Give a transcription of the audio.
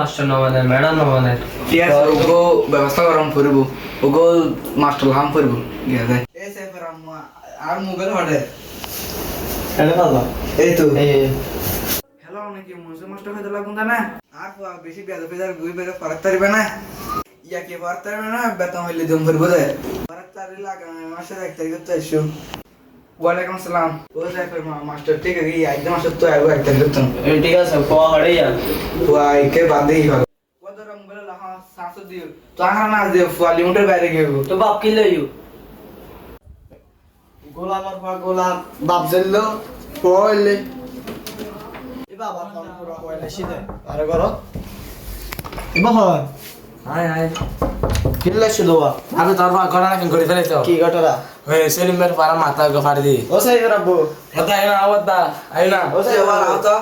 master না মানে madam না মানে ঠিক আছে ওগো ব্যবস্থা করম করব ওগো মাস্টার লাম করব গিয়া যায় এই সেফার আম্মা আর মোবাইল হটে এটা ভালো এই তো এই হ্যালো নাকি মুসে মাস্টার হইতে লাগুন না আর বেশি বেদ ফেজার গুই বেদ ফরাক তারিবে না ইয়া কি ফরাক তারিবে না বেতন হইলে জম করব যায় ফরাক তারি লাগা মাসের 1 তারিখ তো আইসো ওয়ালাইকুম আসসালাম ও সেফার মাস্টার ঠিক আছে একদম মাস্টার তো আইবো 1 তারিখ তো ঠিক আছে কোয়া হড়ে যা ওয়াই কে বাদ দেই হল কত রং বলে লাহা সাসো দিও তো আনা না দে ফুয়া লিমিটের বাইরে গেবো তো বাপ কি লইও গোলামের পর গোলাম বাপ জেললো পড়লে এ বাবা ফোন পুরো পড়লে সিধে আরে করো এবা হয় আয় আয় কিল্লা শুধুয়া আমি তোর মা ঘটনা কেন করে ফেলেছ কি ঘটনা ওই সেলিমের পাড়া মাথা ফাড়ি দি ও সাই রাব্বু কথা আই না আওয়াজ দা আই না ও সাই ওয়া আও তো